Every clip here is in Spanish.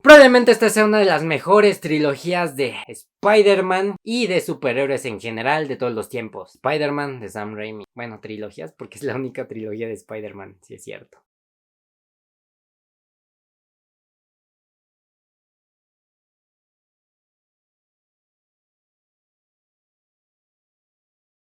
Probablemente esta sea una de las mejores trilogías de Spider-Man y de superhéroes en general de todos los tiempos. Spider-Man de Sam Raimi. Bueno, trilogías porque es la única trilogía de Spider-Man, si es cierto.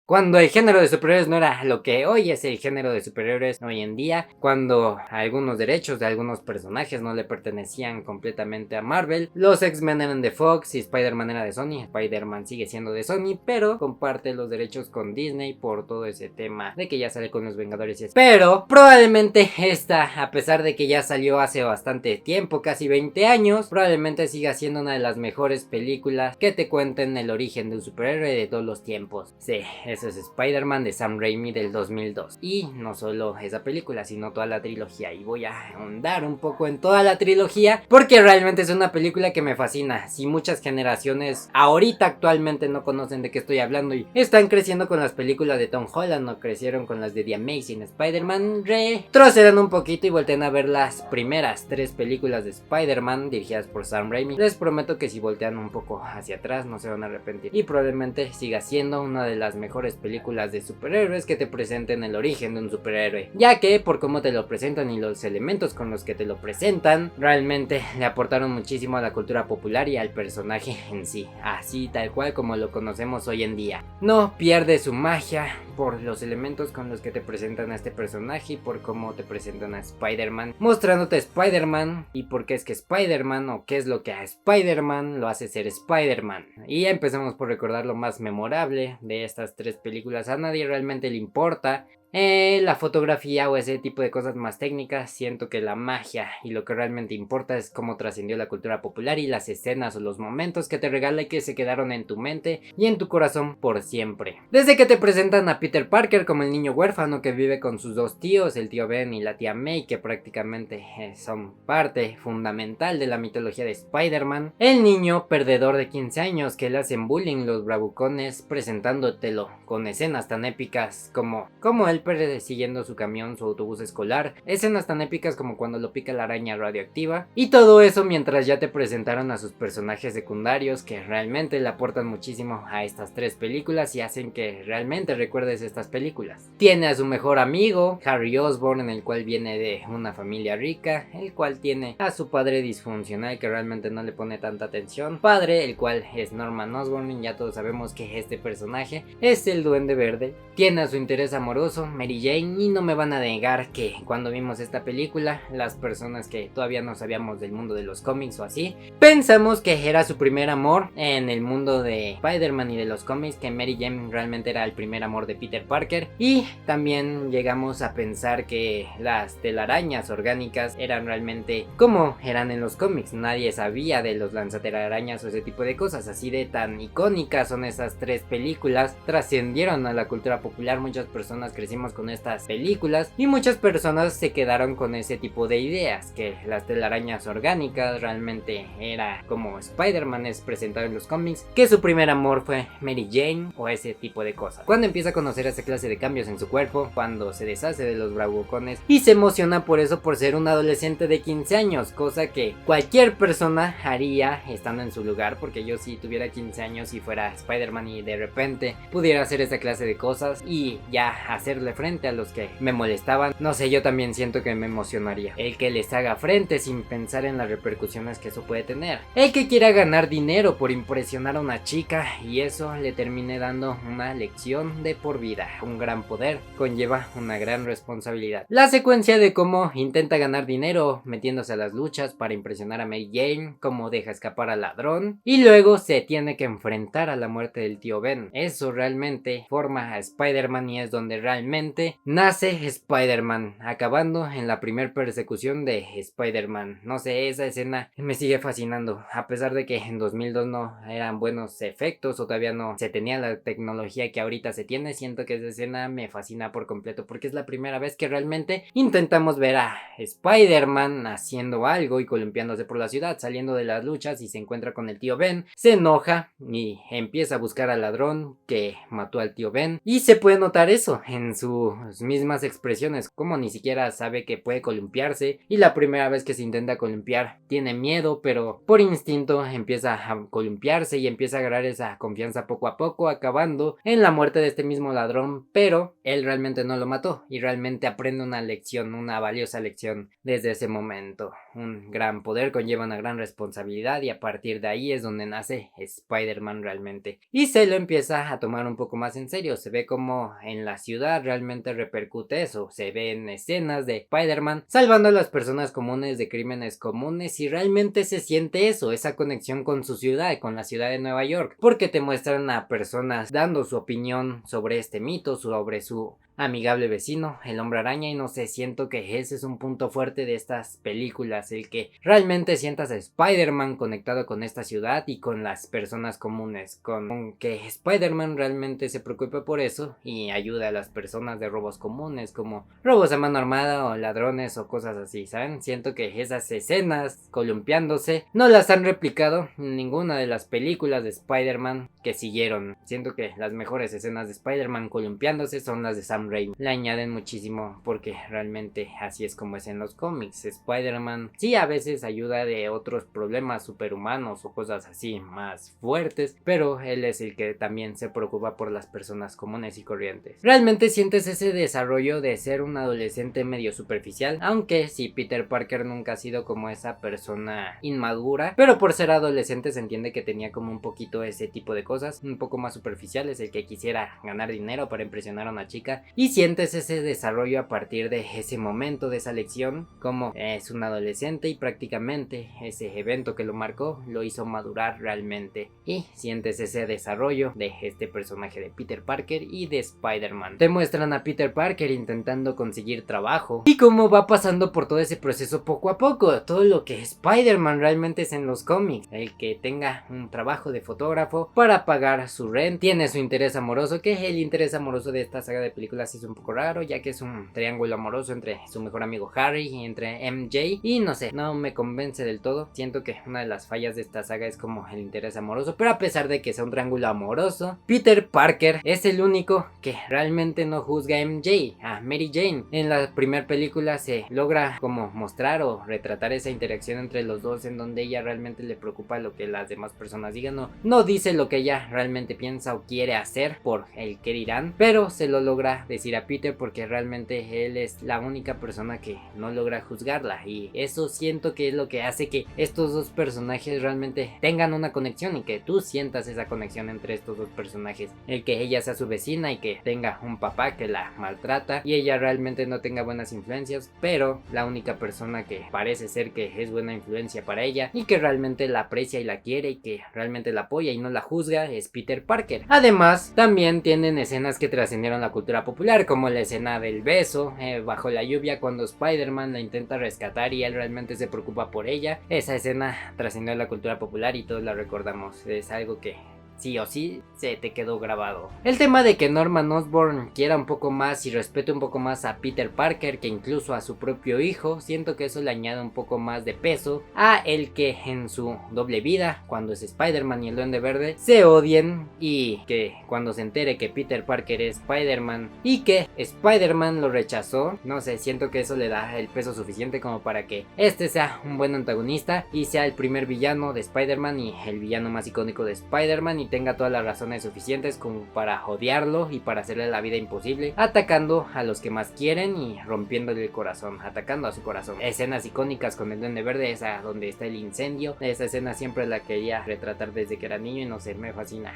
Cuando el género de superhéroes no era lo que hoy es el género de superhéroes hoy en día, cuando algunos derechos de algunos personajes no le pertenecían completamente a Marvel, los X-Men eran de Fox y Spider-Man era de Sony. Spider-Man sigue siendo de Sony, pero comparte los derechos con Disney por todo ese tema de que ya sale con los Vengadores y eso. Pero probablemente esta, a pesar de que ya salió hace bastante tiempo, casi 20 años, probablemente siga siendo una de las mejores películas que te cuenten el origen de un superhéroe de todos los tiempos. Sí, eso es Spider-Man de Sam Raimi del 2002. Y no solo esa película, sino toda la trilogía. Y voy a ahondar un poco en toda la trilogía porque realmente es una película que me fascina. Si muchas generaciones ahorita actualmente no conocen de qué estoy hablando y están creciendo con las películas de Tom Holland o crecieron con las de The Amazing Spider-Man, retrocedan un poquito y volteen a ver las primeras 3 películas de Spider-Man dirigidas por Sam Raimi. Les prometo que si voltean un poco hacia atrás no se van a arrepentir. Y probablemente siga siendo una de las mejores películas de superhéroes que te presenten el origen de un superhéroe, ya que por cómo te lo presentan y los elementos con los que te lo presentan realmente le aportaron muchísimo a la cultura popular y al personaje en sí, así tal cual como lo conocemos hoy en día. No pierde su magia por los elementos con los que te presentan a este personaje y por cómo te presentan a Spider-Man, mostrándote a Spider-Man y por qué es que Spider-Man o qué es lo que a Spider-Man lo hace ser Spider-Man. Y empezamos por recordar lo más memorable de estas 3 películas. A nadie realmente le importa la fotografía o ese tipo de cosas más técnicas. Siento que la magia y lo que realmente importa es cómo trascendió la cultura popular y las escenas o los momentos que te regala y que se quedaron en tu mente y en tu corazón por siempre. Desde que te presentan a Peter Parker como el niño huérfano que vive con sus 2 tíos, el tío Ben y la tía May, que prácticamente son parte fundamental de la mitología de Spider-Man. El niño perdedor de 15 años que le hacen bullying los bravucones, presentándotelo con escenas tan épicas como él persiguiendo su camión, su autobús escolar, escenas tan épicas como cuando lo pica la araña radioactiva, y todo eso mientras ya te presentaron a sus personajes secundarios que realmente le aportan muchísimo a estas 3 películas y hacen que realmente recuerdes estas películas. Tiene a su mejor amigo, Harry Osborn, en el cual viene de una familia rica, el cual tiene a su padre disfuncional que realmente no le pone tanta atención, padre el cual es Norman Osborn, y ya todos sabemos que este personaje es el Duende Verde. Tiene a su interés amoroso, Mary Jane, y no me van a negar que cuando vimos esta película, las personas que todavía no sabíamos del mundo de los cómics o así, pensamos que era su primer amor en el mundo de Spider-Man y de los cómics, que Mary Jane realmente era el primer amor de Peter Parker, y también llegamos a pensar que las telarañas orgánicas eran realmente como eran en los cómics. Nadie sabía de los lanzatelarañas o ese tipo de cosas, así de tan icónicas son esas 3 películas, trascendieron a la cultura popular, muchas personas crecimos con estas películas y muchas personas se quedaron con ese tipo de ideas, que las telarañas orgánicas realmente era como Spider-Man es presentado en los cómics, que su primer amor fue Mary Jane o ese tipo de cosas. Cuando empieza a conocer esa clase de cambios en su cuerpo, cuando se deshace de los bravucones y se emociona por eso, por ser un adolescente de 15 años, cosa que cualquier persona haría estando en su lugar, porque yo si tuviera 15 años y fuera Spider-Man y de repente pudiera hacer esa clase de cosas y ya hacerle frente a los que me molestaban, no sé, yo también siento que me emocionaría. El que les haga frente sin pensar en las repercusiones que eso puede tener. El que quiera ganar dinero por impresionar a una chica y eso le termine dando una lección de por vida. Un gran poder conlleva una gran responsabilidad. La secuencia de cómo intenta ganar dinero metiéndose a las luchas para impresionar a Mary Jane, cómo deja escapar al ladrón y luego se tiene que enfrentar a la muerte del tío Ben. Eso realmente forma a Spider-Man y es donde realmente nace Spider-Man, acabando en la primer persecución de Spider-Man. No sé, esa escena me sigue fascinando, a pesar de que en 2002 no eran buenos efectos o todavía no se tenía la tecnología que ahorita se tiene. Siento que esa escena me fascina por completo porque es la primera vez que realmente intentamos ver a Spider-Man haciendo algo y columpiándose por la ciudad, saliendo de las luchas y se encuentra con el tío Ben, se enoja y empieza a buscar al ladrón que mató al tío Ben y se puede notar eso en su sus mismas expresiones, como ni siquiera sabe que puede columpiarse, y la primera vez que se intenta columpiar tiene miedo, pero por instinto empieza a columpiarse y empieza a agarrar esa confianza poco a poco, acabando en la muerte de este mismo ladrón, pero él realmente no lo mató y realmente aprende una lección, una valiosa lección desde ese momento. Un gran poder conlleva una gran responsabilidad y a partir de ahí es donde nace Spider-Man realmente. Y se lo empieza a tomar un poco más en serio, se ve como en la ciudad realmente repercute eso, se ven escenas de Spider-Man salvando a las personas comunes de crímenes comunes y realmente se siente eso, esa conexión con su ciudad, con la ciudad de Nueva York, porque te muestran a personas dando su opinión sobre este mito, sobre su amigable vecino, el Hombre Araña, y no sé, siento que ese es un punto fuerte de estas películas, el que realmente sientas a Spider-Man conectado con esta ciudad y con las personas comunes, con que Spider-Man realmente se preocupe por eso y ayuda a las personas de robos comunes como robos a mano armada o ladrones o cosas así, ¿saben? Siento que esas escenas columpiándose no las han replicado en ninguna de las películas de Spider-Man que siguieron. Siento que las mejores escenas de Spider-Man columpiándose son las de Sam Raimi. Le añaden muchísimo porque realmente así es como es en los cómics. Spider-Man sí a veces ayuda de otros problemas superhumanos o cosas así más fuertes, pero él es el que también se preocupa por las personas comunes y corrientes. Realmente sientes ese desarrollo de ser un adolescente medio superficial, aunque sí, Peter Parker nunca ha sido como esa persona inmadura, pero por ser adolescente se entiende que tenía como un poquito ese tipo de cosas, un poco más superficiales, el que quisiera ganar dinero para impresionar a una chica, y sientes ese desarrollo a partir de ese momento, de esa lección, como es un adolescente y prácticamente ese evento que lo marcó lo hizo madurar realmente, y sientes ese desarrollo de este personaje de Peter Parker y de Spider-Man. Te muestran a Peter Parker intentando conseguir trabajo y cómo va pasando por todo ese proceso poco a poco, todo lo que Spider-Man realmente es en los cómics, el que tenga un trabajo de fotógrafo para pagar su rent, tiene su interés amoroso, que el interés amoroso de esta saga de películas es un poco raro, ya que es un triángulo amoroso entre su mejor amigo Harry y entre MJ, y no sé, no me convence del todo. Siento que una de las fallas de esta saga es como el interés amoroso, pero a pesar de que sea un triángulo amoroso, Peter Parker es el único que realmente no juzga a MJ, a Mary Jane. En la primera película se logra como mostrar o retratar esa interacción entre los dos, en donde ella realmente le preocupa lo que las demás personas digan, no dice lo que ella realmente piensa o quiere hacer por el que dirán, pero se lo logra decir a Peter porque realmente él es la única persona que no logra juzgarla, y eso siento que es lo que hace que estos dos personajes realmente tengan una conexión y que tú sientas esa conexión entre estos dos personajes, el que ella sea su vecina y que tenga un papá que la maltrata y ella realmente no tenga buenas influencias, pero la única persona que parece ser que es buena influencia para ella y que realmente la aprecia y la quiere y que realmente la apoya y no la juzga es Peter Parker. Además, también tienen escenas que trascendieron la cultura popular, como la escena del beso bajo la lluvia cuando Spider-Man la intenta rescatar y él realmente se preocupa por ella. Esa escena trascendió la cultura popular y todos la recordamos, es algo que sí o sí se te quedó grabado. El tema de que Norman Osborn quiera un poco más y respete un poco más a Peter Parker que incluso a su propio hijo, siento que eso le añade un poco más de peso a el que en su doble vida, cuando es Spider-Man y el Duende Verde, se odien, y que cuando se entere que Peter Parker es Spider-Man y que Spider-Man lo rechazó, no sé, siento que eso le da el peso suficiente como para que este sea un buen antagonista y sea el primer villano de Spider-Man y el villano más icónico de Spider-Man, y tenga todas las razones suficientes como para odiarlo y para hacerle la vida imposible, atacando a los que más quieren y rompiéndole el corazón, atacando a su corazón. Escenas icónicas con el Duende Verde, esa donde está el incendio, esa escena siempre la quería retratar desde que era niño y no sé, me fascina,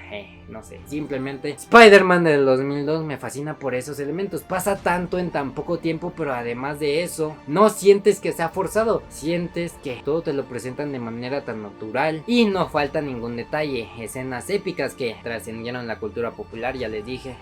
no sé, simplemente Spider-Man del 2002 me fascina por esos elementos, pasa tanto en tan poco tiempo, pero además de eso, no sientes que sea forzado, sientes que todo te lo presentan de manera tan natural y no falta ningún detalle, escenas épicas que trascendieron la cultura popular, ya les dije,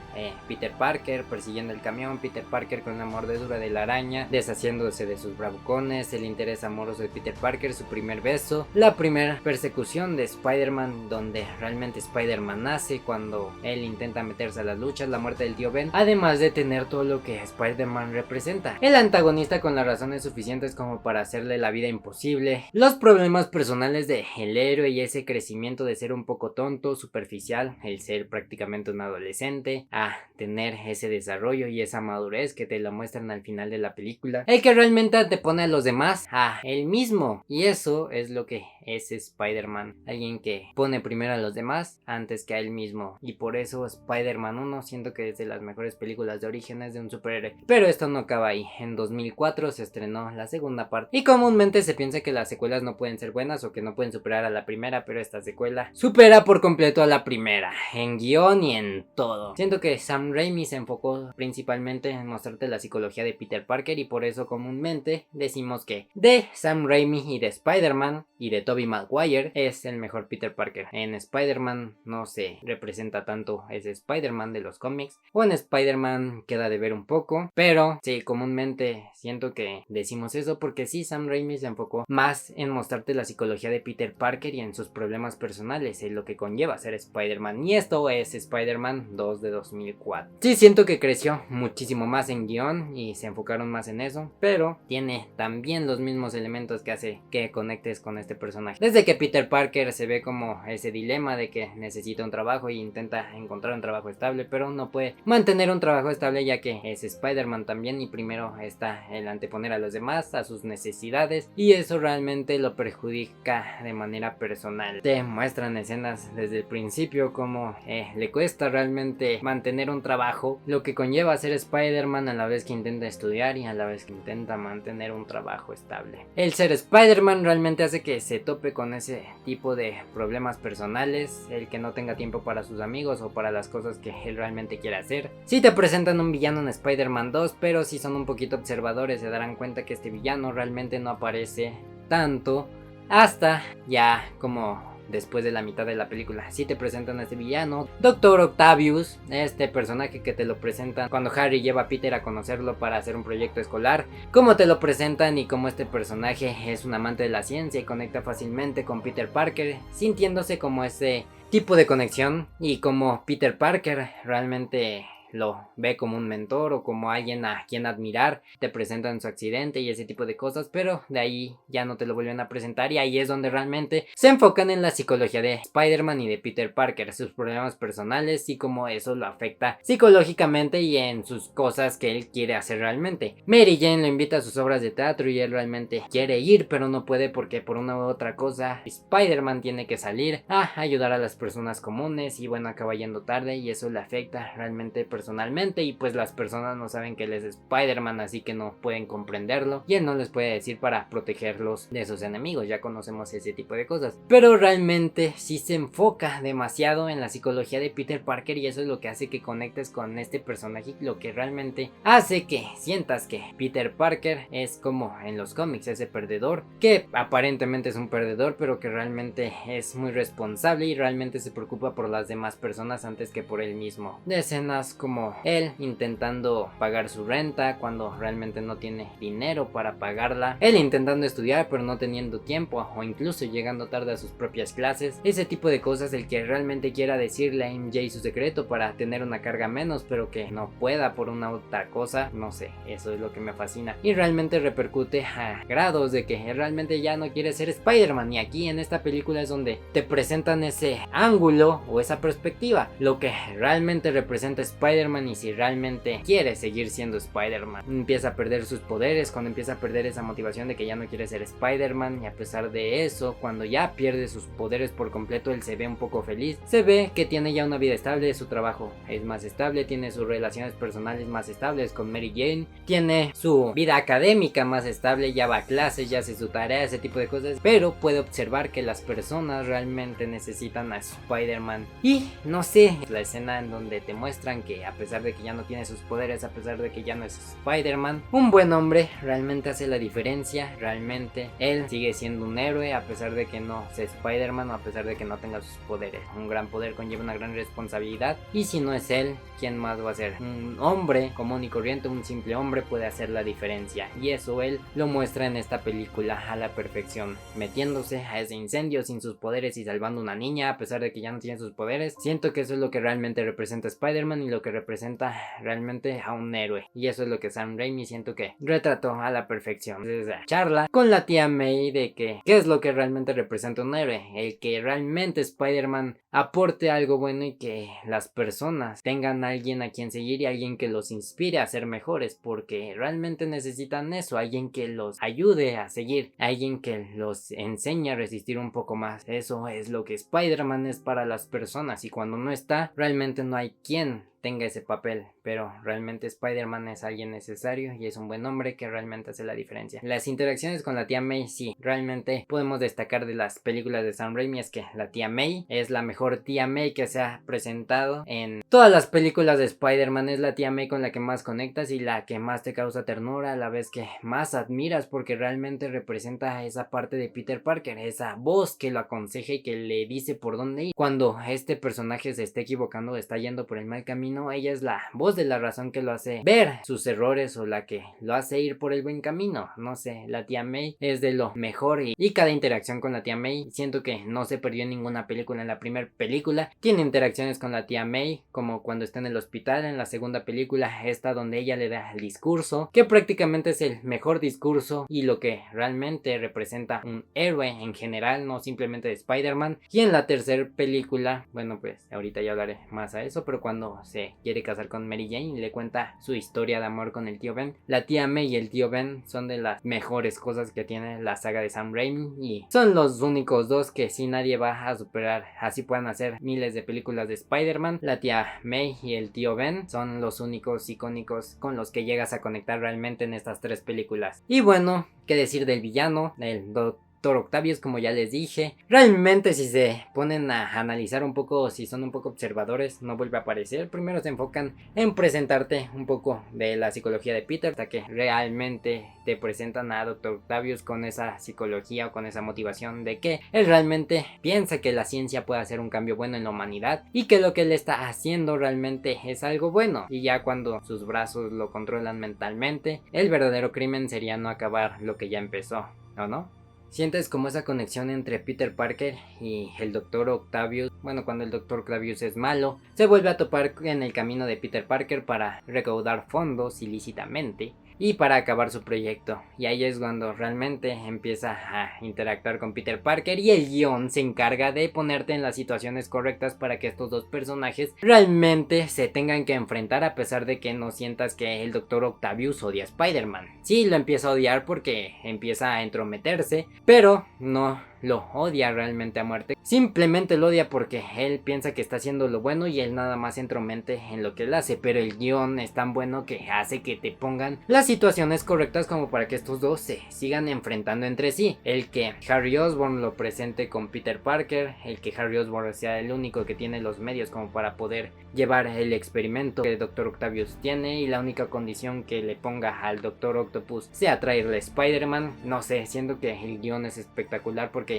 Peter Parker persiguiendo el camión, Peter Parker con la mordedura de la araña, deshaciéndose de sus bravucones, el interés amoroso de Peter Parker, su primer beso, la primera persecución de Spider-Man donde realmente Spider-Man nace cuando él intenta meterse a las luchas, la muerte del tío Ben, además de tener todo lo que Spider-Man representa, el antagonista con las razones suficientes como para hacerle la vida imposible, los problemas personales de el héroe y ese crecimiento de ser un poco tonto, su superficial, el ser prácticamente un adolescente, a tener ese desarrollo y esa madurez que te lo muestran al final de la película, el que realmente te pone a los demás a él mismo, y eso es lo que es Spider-Man, alguien que pone primero a los demás antes que a él mismo, y por eso Spider-Man 1 siento que es de las mejores películas de orígenes de un superhéroe. Pero esto no acaba ahí. En 2004 se estrenó la segunda parte, y comúnmente se piensa que las secuelas no pueden ser buenas o que no pueden superar a la primera, pero esta secuela supera por completo a la primera, en guión y en todo. Siento que Sam Raimi se enfocó principalmente en mostrarte la psicología de Peter Parker, y por eso comúnmente decimos que de Sam Raimi y de Spider-Man y de Tobey Maguire es el mejor Peter Parker. En Spider-Man no se representa tanto ese Spider-Man de los cómics, o en Spider-Man queda de ver un poco, pero sí, comúnmente siento que decimos eso porque sí, Sam Raimi se enfocó más en mostrarte la psicología de Peter Parker y en sus problemas personales, en lo que conlleva ser Spider-Man, y esto es Spider-Man 2 de 2004. Sí, siento que creció muchísimo más en guión y se enfocaron más en eso, pero tiene también los mismos elementos que hace que conectes con este personaje. Desde que Peter Parker se ve como ese dilema de que necesita un trabajo y intenta encontrar un trabajo estable, pero no puede mantener un trabajo estable ya que es Spider-Man también, y primero está el anteponer a los demás, a sus necesidades, y eso realmente lo perjudica de manera personal. Te muestran escenas desde el principio como le cuesta realmente mantener un trabajo, lo que conlleva ser Spider-Man a la vez que intenta estudiar y a la vez que intenta mantener un trabajo estable. El ser Spider-Man realmente hace que se tope con ese tipo de problemas personales, el que no tenga tiempo para sus amigos o para las cosas que él realmente quiere hacer. Si te presentan un villano en Spider-Man 2, pero si son un poquito observadores se darán cuenta que este villano realmente no aparece tanto hasta ya como después de la mitad de la película. Si te presentan a este villano, Doctor Octavius, este personaje que te lo presentan cuando Harry lleva a Peter a conocerlo para hacer un proyecto escolar, cómo te lo presentan y cómo este personaje es un amante de la ciencia y conecta fácilmente con Peter Parker, sintiéndose como ese tipo de conexión, y como Peter Parker realmente lo ve como un mentor o como alguien a quien admirar. Te presentan su accidente y ese tipo de cosas, pero de ahí ya no te lo vuelven a presentar, y ahí es donde realmente se enfocan en la psicología de Spider-Man y de Peter Parker, sus problemas personales y cómo eso lo afecta psicológicamente y en sus cosas que él quiere hacer realmente. Mary Jane lo invita a sus obras de teatro y él realmente quiere ir, pero no puede porque por una u otra cosa Spider-Man tiene que salir a ayudar a las personas comunes, y bueno, acaba yendo tarde y eso le afecta realmente personalmente, y pues las personas no saben que él es Spider-Man, así que no pueden comprenderlo y él no les puede decir para protegerlos de sus enemigos. Ya conocemos ese tipo de cosas, pero realmente sí se enfoca demasiado en la psicología de Peter Parker, y eso es lo que hace que conectes con este personaje, lo que realmente hace que sientas que Peter Parker es como en los cómics, ese perdedor que aparentemente es un perdedor, pero que realmente es muy responsable y realmente se preocupa por las demás personas antes que por él mismo. De escenas como él intentando pagar su renta cuando realmente no tiene dinero para pagarla, él intentando estudiar pero no teniendo tiempo, o incluso llegando tarde a sus propias clases, ese tipo de cosas, el que realmente quiera decirle a MJ su secreto para tener una carga menos pero que no pueda por una otra cosa, no sé, eso es lo que me fascina y realmente repercute a grados de que realmente ya no quiere ser Spider-Man, y aquí en esta película es donde te presentan ese ángulo o esa perspectiva, lo que realmente representa Spider-Man y si realmente quiere seguir siendo Spider-Man. Empieza a perder sus poderes cuando empieza a perder esa motivación de que ya no quiere ser Spider-Man, y a pesar de eso, cuando ya pierde sus poderes por completo, él se ve un poco feliz, se ve que tiene ya una vida estable, su trabajo es más estable, tiene sus relaciones personales más estables con Mary Jane, tiene su vida académica más estable, ya va a clases, ya hace su tarea, ese tipo de cosas, pero puede observar que las personas realmente necesitan a Spider-Man. Y no sé, la escena en donde te muestran que a pesar de que ya no tiene sus poderes, a pesar de que ya no es Spider-Man, un buen hombre realmente hace la diferencia, realmente él sigue siendo un héroe a pesar de que no sea Spider-Man o a pesar de que no tenga sus poderes. Un gran poder conlleva una gran responsabilidad, y si no es él, ¿quién más va a ser? Un hombre común y corriente, un simple hombre puede hacer la diferencia, y eso él lo muestra en esta película a la perfección, metiéndose a ese incendio sin sus poderes y salvando a una niña a pesar de que ya no tiene sus poderes. Siento que eso es lo que realmente representa Spider-Man y lo que que representa realmente a un héroe, y eso es lo que Sam Raimi siento que retrató a la perfección. Esa charla con la tía May de que qué es lo que realmente representa un héroe, el que realmente Spider-Man aporte algo bueno y que las personas tengan a alguien a quien seguir y alguien que los inspire a ser mejores, porque realmente necesitan eso, alguien que los ayude a seguir, alguien que los enseñe a resistir un poco más. Eso es lo que Spider-Man es para las personas, y cuando no está, realmente no hay quien tenga ese papel, pero realmente Spider-Man es alguien necesario y es un buen hombre que realmente hace la diferencia. Las interacciones con la tía May, sí, realmente podemos destacar de las películas de Sam Raimi es que la tía May es la mejor tía May que se ha presentado en todas las películas de Spider-Man. Es la tía May con la que más conectas y la que más te causa ternura, a la vez que más admiras, porque realmente representa esa parte de Peter Parker, esa voz que lo aconseja y que le dice por dónde ir cuando este personaje se está equivocando o está yendo por el mal camino. Ella es la voz de la razón que lo hace ver sus errores o la que lo hace ir por el buen camino. No sé, la tía May es de lo mejor, y cada interacción con la tía May siento que no se perdió en ninguna película. En la primera película tiene interacciones con la tía May, como cuando está en el hospital. En la segunda película está donde ella le da el discurso, que prácticamente es el mejor discurso y lo que realmente representa un héroe en general, no simplemente de Spider-Man. Y en la tercera película, bueno, pues ahorita ya hablaré más a eso, pero cuando se quiere casar con Mary Jane y le cuenta su historia de amor con el tío Ben, la tía May y el tío Ben son de las mejores cosas que tiene la saga de Sam Raimi, y son los únicos dos que si nadie va a superar. Así puedan hacer miles de películas de Spider-Man, la tía May y el tío Ben son los únicos icónicos con los que llegas a conectar realmente en estas tres películas. Y bueno, qué decir del villano, el Doctor Octavius, como ya les dije. Realmente si se ponen a analizar un poco, si son un poco observadores, no vuelve a aparecer. Primero se enfocan en presentarte un poco de la psicología de Peter, hasta que realmente te presentan a Doctor Octavius con esa psicología o con esa motivación de que él realmente piensa que la ciencia puede hacer un cambio bueno en la humanidad y que lo que él está haciendo realmente es algo bueno. Y ya cuando sus brazos lo controlan mentalmente, el verdadero crimen sería no acabar lo que ya empezó, ¿o no? Sientes como esa conexión entre Peter Parker y el Dr. Octavius. Bueno, cuando el Dr. Octavius es malo, se vuelve a topar en el camino de Peter Parker para recaudar fondos ilícitamente y para acabar su proyecto. Y ahí es cuando realmente empieza a interactuar con Peter Parker, y el guión se encarga de ponerte en las situaciones correctas para que estos dos personajes realmente se tengan que enfrentar, a pesar de que no sientas que el Dr. Octavius odia a Spider-Man. Sí, lo empieza a odiar porque empieza a entrometerse, pero no lo odia realmente a muerte. Simplemente lo odia porque él piensa que está haciendo lo bueno y él nada más entromete en lo que él hace. Pero el guión es tan bueno que hace que te pongan las situaciones correctas como para que estos dos se sigan enfrentando entre sí. El que Harry Osborn lo presente con Peter Parker, el que Harry Osborn sea el único que tiene los medios como para poder llevar el experimento que el Dr. Octavius tiene, y la única condición que le ponga al Dr. Octopus sea traerle a Spider-Man. No sé, siento que el guión es espectacular porque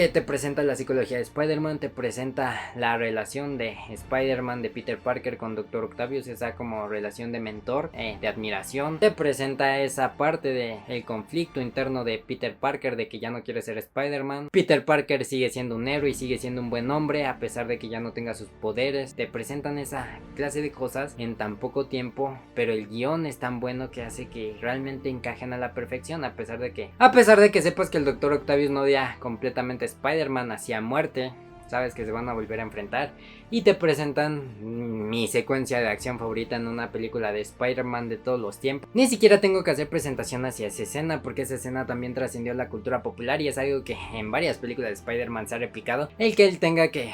te presenta la psicología de Spider-Man, te presenta la relación de Spider-Man, de Peter Parker con Dr. Octavius, esa como relación de mentor, de admiración. Te presenta esa parte del conflicto interno de Peter Parker, de que ya no quiere ser Spider-Man. Peter Parker sigue siendo un héroe y sigue siendo un buen hombre a pesar de que ya no tenga sus poderes. Te presentan esa clase de cosas en tan poco tiempo, pero el guión es tan bueno que hace que realmente encajen a la perfección, a pesar de que sepas que el Dr. Octavius no odia completamente a Spider-Man hacia muerte. Sabes que se van a volver a enfrentar y te presentan mi secuencia de acción favorita en una película de Spider-Man de todos los tiempos. Ni siquiera tengo que hacer presentación hacia esa escena, porque esa escena también trascendió la cultura popular y es algo que en varias películas de Spider-Man se ha replicado. El que él tenga que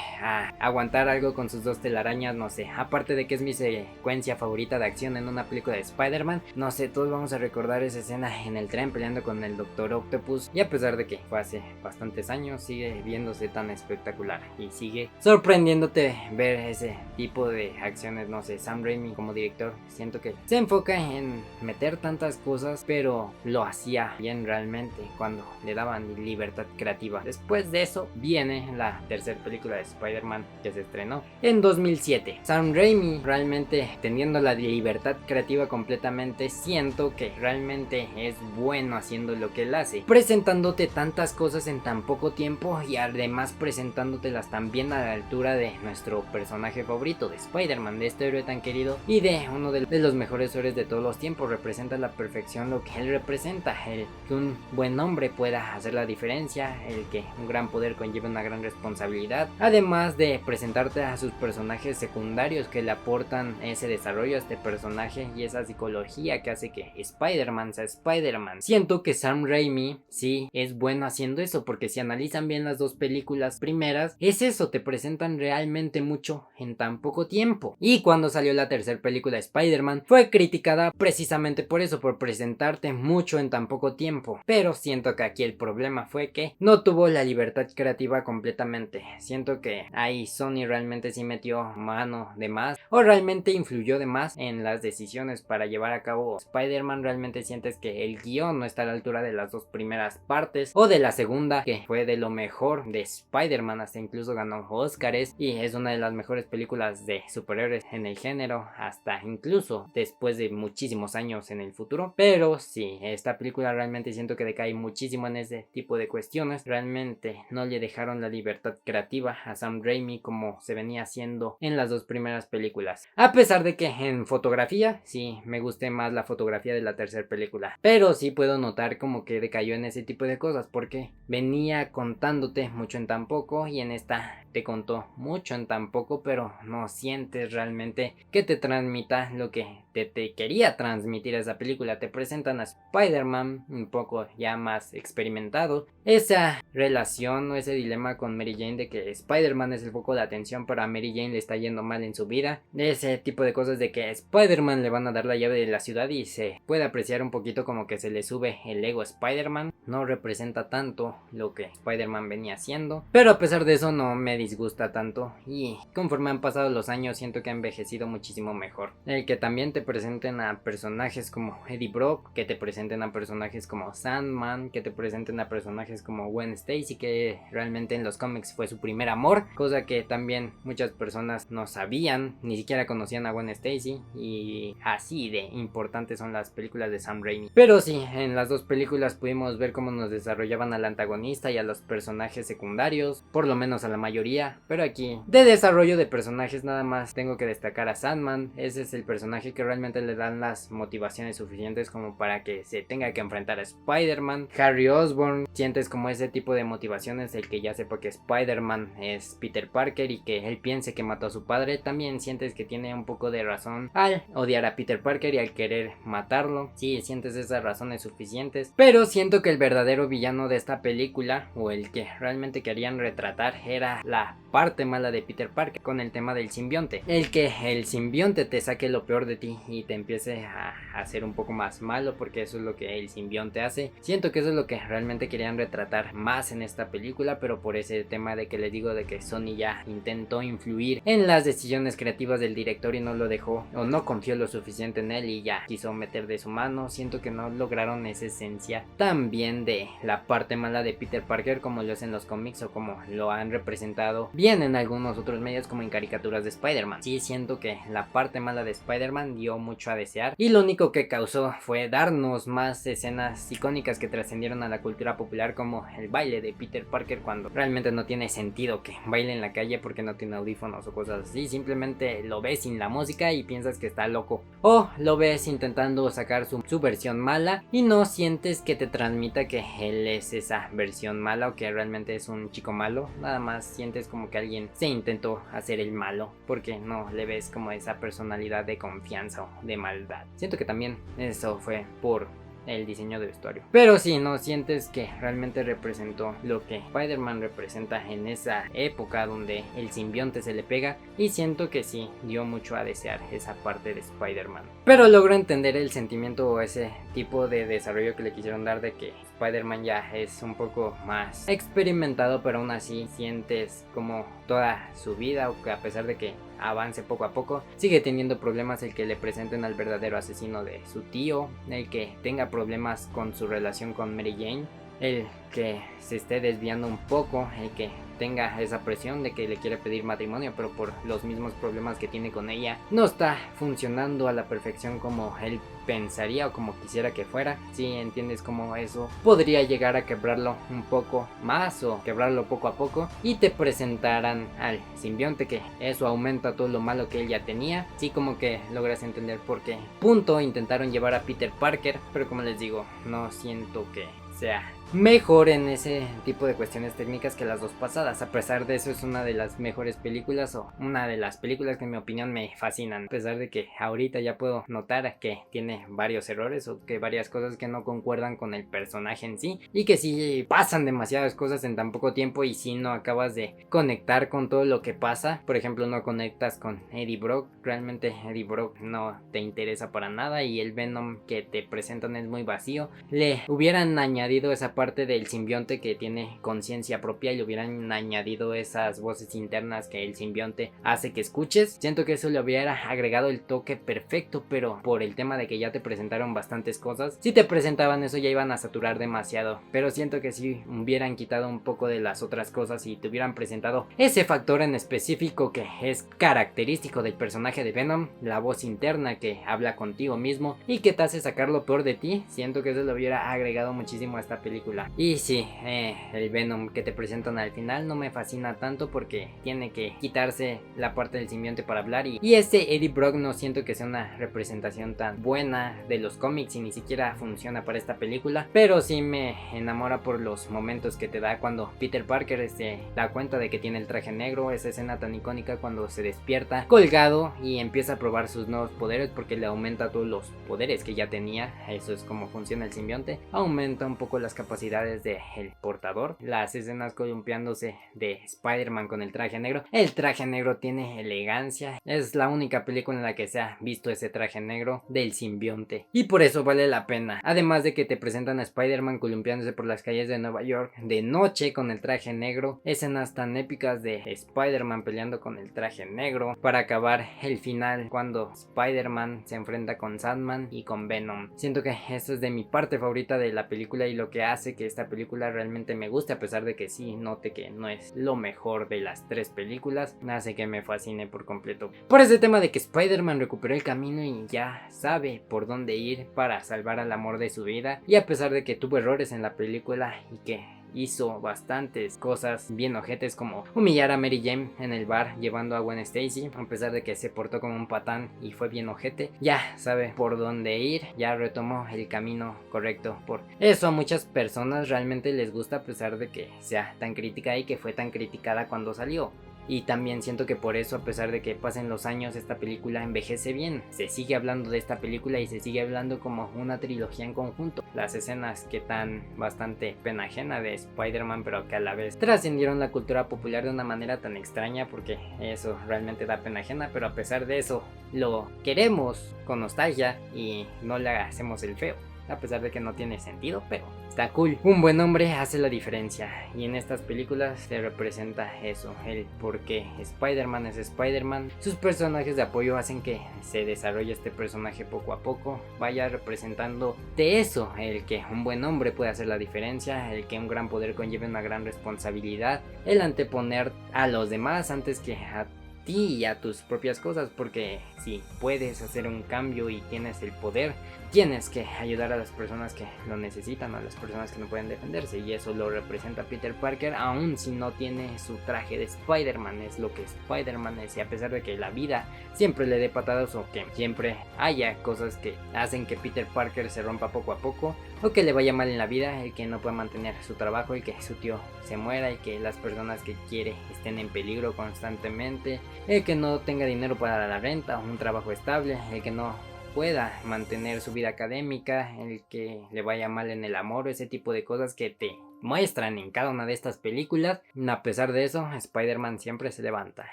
aguantar algo con sus dos telarañas, no sé, aparte de que es mi secuencia favorita de acción en una película de Spider-Man, no sé, todos vamos a recordar esa escena en el tren peleando con el Dr. Octopus, y a pesar de que fue hace bastantes años, sigue viéndose tan espectacular y sigue sorprendiéndote ver ese tipo de acciones. No sé, Sam Raimi como director siento que se enfoca en meter tantas cosas, pero lo hacía bien realmente cuando le daban libertad creativa. Después de eso viene la tercera película de Spider-Man, que se estrenó en 2007. Sam Raimi realmente teniendo la libertad creativa completamente, siento que realmente es bueno haciendo lo que él hace, presentándote tantas cosas en tan poco tiempo y además presentándote ponérselas también a la altura de nuestro personaje favorito, de Spider-Man, de este héroe tan querido y de uno de los mejores héroes de todos los tiempos. Representa a la perfección lo que él representa, el que un buen hombre pueda hacer la diferencia, el que un gran poder conlleva una gran responsabilidad, además de presentarte a sus personajes secundarios que le aportan ese desarrollo a este personaje y esa psicología que hace que Spider-Man sea Spider-Man. Siento que Sam Raimi sí es bueno haciendo eso, porque si analizan bien las dos películas primeras, es eso, te presentan realmente mucho en tan poco tiempo. Y cuando salió la tercera película de Spider-Man fue criticada precisamente por eso, por presentarte mucho en tan poco tiempo, pero siento que aquí el problema fue que no tuvo la libertad creativa completamente. Siento que ahí Sony realmente sí metió mano de más, o realmente influyó de más en las decisiones para llevar a cabo Spider-Man. Realmente sientes que el guión no está a la altura de las dos primeras partes, o de la segunda, que fue de lo mejor de Spider-Man, hasta incluso ganó Óscares y es una de las mejores películas de superhéroes en el género, hasta incluso después de muchísimos años en el futuro. Pero sí, esta película realmente siento que decae muchísimo en ese tipo de cuestiones. Realmente no le dejaron la libertad creativa a Sam Raimi como se venía haciendo en las dos primeras películas, a pesar de que en fotografía sí me guste más la fotografía de la tercera película, pero sí puedo notar como que decayó en ese tipo de cosas, porque venía contándote mucho en tan poco y en esta te contó mucho en tan poco, pero no sientes realmente que te transmita lo que te quería transmitir esa película. Te presentan a Spider-Man un poco ya más experimentado, esa relación o ese dilema con Mary Jane de que Spider-Man es el foco de atención, pero a Mary Jane le está yendo mal en su vida, ese tipo de cosas de que a Spider-Man le van a dar la llave de la ciudad y se puede apreciar un poquito como que se le sube el ego a Spider-Man. No representa tanto lo que Spider-Man venía haciendo, pero a pesar de eso no me disgusta tanto, y conforme han pasado los años siento que ha envejecido muchísimo mejor. El que también te presenten a personajes como Eddie Brock, que te presenten a personajes como Sandman, que te presenten a personajes como Gwen Stacy, que realmente en los cómics fue su primer amor, cosa que también muchas personas no sabían, ni siquiera conocían a Gwen Stacy, y así de importantes son las películas de Sam Raimi. Pero sí, en las dos películas pudimos ver cómo nos desarrollaban al antagonista y a los personajes secundarios, por lo menos a la mayoría, pero aquí de desarrollo de personajes nada más tengo que destacar a Sandman. Ese es el personaje que realmente le dan las motivaciones suficientes como para que se tenga que enfrentar a Spider-Man. Harry Osborn, sientes como ese tipo de motivaciones, el que ya sepa que Spider-Man es Peter Parker y que él piense que mató a su padre, también sientes que tiene un poco de razón al odiar a Peter Parker y al querer matarlo. Sí, sientes esas razones suficientes, pero siento que el verdadero villano de esta película, o el que realmente querían retratar, era la parte mala de Peter Parker con el tema del simbionte, el que el simbionte te saque lo peor de ti y te empiece a hacer un poco más malo, porque eso es lo que el simbionte hace. Siento que eso es lo que realmente querían retratar más en esta película, pero por ese tema de que les digo de que Sony ya intentó influir en las decisiones creativas del director y no lo dejó, o no confió lo suficiente en él y ya quiso meter de su mano. Siento que no lograron esa esencia también de la parte mala de Peter Parker como lo es en los cómics o como lo han representado bien en algunos otros medios como en caricaturas de Spider-Man. Sí, siento que la parte mala de Spider-Man dio mucho a desear y lo único que causó fue darnos más escenas icónicas que trascendieron a la cultura popular, como el baile de Peter Parker, cuando realmente no tiene sentido que baile en la calle porque no tiene audífonos o cosas así. Simplemente lo ves sin la música y piensas que está loco, o lo ves intentando sacar su versión mala y no sientes que te transmita que él es esa versión mala o que realmente es un chico malo. Nada más sientes como que alguien se intentó hacer el malo, porque no le ves como esa personalidad de confianza o de maldad. Siento que también eso fue por el diseño de vestuario, pero sí, no sientes que realmente representó lo que Spider-Man representa en esa época donde el simbionte se le pega, y siento que sí dio mucho a desear esa parte de Spider-Man, pero logro entender el sentimiento o ese tipo de desarrollo que le quisieron dar, de que Spider-Man ya es un poco más experimentado, pero aún así sientes como toda su vida, o que a pesar de que avance poco a poco, sigue teniendo problemas el que le presenten al verdadero asesino de su tío, el que tenga problemas con su relación con Mary Jane, el que se esté desviando un poco, el que tenga esa presión de que le quiere pedir matrimonio, pero por los mismos problemas que tiene con ella no está funcionando a la perfección como él pensaría o como quisiera que fuera. Si entiendes cómo eso podría llegar a quebrarlo un poco más o quebrarlo poco a poco, y te presentaran al simbionte, que eso aumenta todo lo malo que él ya tenía. Sí, como que logras entender por qué punto intentaron llevar a Peter Parker, pero como les digo, no siento que sea mejor en ese tipo de cuestiones técnicas que las dos pasadas. A pesar de eso, es una de las mejores películas, o una de las películas que en mi opinión me fascinan, a pesar de que ahorita ya puedo notar que tiene varios errores o que varias cosas que no concuerdan con el personaje en sí, y que sí pasan demasiadas cosas en tan poco tiempo, y si no acabas de conectar con todo lo que pasa. Por ejemplo, no conectas con Eddie Brock, realmente Eddie Brock no te interesa para nada, y el Venom que te presentan es muy vacío. Le hubieran añadido esa parte del simbionte que tiene conciencia propia, y le hubieran añadido esas voces internas que el simbionte hace que escuches. Siento que eso le hubiera agregado el toque perfecto, pero por el tema de que ya te presentaron bastantes cosas, si te presentaban eso ya iban a saturar demasiado. Pero siento que si hubieran quitado un poco de las otras cosas y te hubieran presentado ese factor en específico que es característico del personaje de Venom, la voz interna que habla contigo mismo y que te hace sacar lo peor de ti, siento que eso le hubiera agregado muchísimo a esta película. Y sí, el Venom que te presentan al final no me fascina tanto, porque tiene que quitarse la parte del simbionte para hablar, y este Eddie Brock no siento que sea una representación tan buena de los cómics, y ni siquiera funciona para esta película. Pero sí me enamora por los momentos que te da cuando Peter Parker se da cuenta de que tiene el traje negro, esa escena tan icónica cuando se despierta colgado y empieza a probar sus nuevos poderes, porque le aumenta todos los poderes que ya tenía. Eso es como funciona el simbionte, aumenta un poco las capacidades de el portador. Las escenas columpiándose de Spider-Man con el traje negro, el traje negro tiene elegancia, es la única película en la que se ha visto ese traje negro del simbionte, y por eso vale la pena. Además de que te presentan a Spider-Man columpiándose por las calles de Nueva York de noche con el traje negro, escenas tan épicas de Spider-Man peleando con el traje negro, para acabar el final cuando Spider-Man se enfrenta con Sandman y con Venom. Siento que esto es de mi parte favorita de la película, y lo que hace que esta película realmente me guste, a pesar de que sí note que no es lo mejor de las tres películas, hace que me fascine por completo. Por ese tema de que Spider-Man recuperó el camino y ya sabe por dónde ir para salvar al amor de su vida, y a pesar de que tuvo errores en la película y que hizo bastantes cosas bien ojetes, como humillar a Mary Jane en el bar llevando a Gwen Stacy, a pesar de que se portó como un patán y fue bien ojete, ya sabe por dónde ir, ya retomó el camino correcto. Por eso a muchas personas realmente les gusta, a pesar de que sea tan crítica y que fue tan criticada cuando salió. Y también siento que por eso, a pesar de que pasen los años, esta película envejece bien. Se sigue hablando de esta película y se sigue hablando como una trilogía en conjunto. Las escenas que dan bastante pena ajena de Spider-Man, pero que a la vez trascendieron la cultura popular de una manera tan extraña, porque eso realmente da pena ajena, pero a pesar de eso lo queremos con nostalgia y no le hacemos el feo. A pesar de que no tiene sentido, pero está cool. Un buen hombre hace la diferencia, y en estas películas se representa eso, el por qué Spider-Man es Spider-Man. Sus personajes de apoyo hacen que se desarrolle este personaje poco a poco, vaya representando de eso, el que un buen hombre puede hacer la diferencia, el que un gran poder conlleve una gran responsabilidad, el anteponer a los demás antes que a ti y a tus propias cosas, porque si puedes hacer un cambio y tienes el poder, tienes que ayudar a las personas que lo necesitan, a las personas que no pueden defenderse, y eso lo representa Peter Parker, aun si no tiene su traje de Spider-Man. Es lo que Spider-Man es, y a pesar de que la vida siempre le dé patadas, o que siempre haya cosas que hacen que Peter Parker se rompa poco a poco, o que le vaya mal en la vida, el que no pueda mantener su trabajo, y que su tío se muera, y que las personas que quiere estén en peligro constantemente, el que no tenga dinero para la renta o un trabajo estable, el que no pueda mantener su vida académica, el que le vaya mal en el amor, ese tipo de cosas que te muestran en cada una de estas películas. A pesar de eso, Spider-Man siempre se levanta.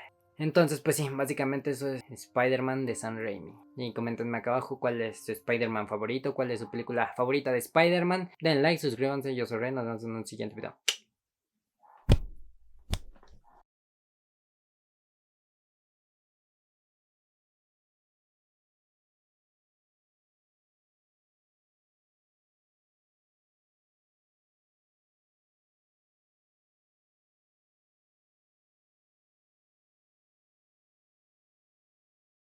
Entonces, pues sí, básicamente eso es Spider-Man de Sam Raimi. Y coméntenme acá abajo cuál es su Spider-Man favorito, cuál es su película favorita de Spider-Man. Den like, suscríbanse, yo soy Ren, nos vemos en un siguiente video.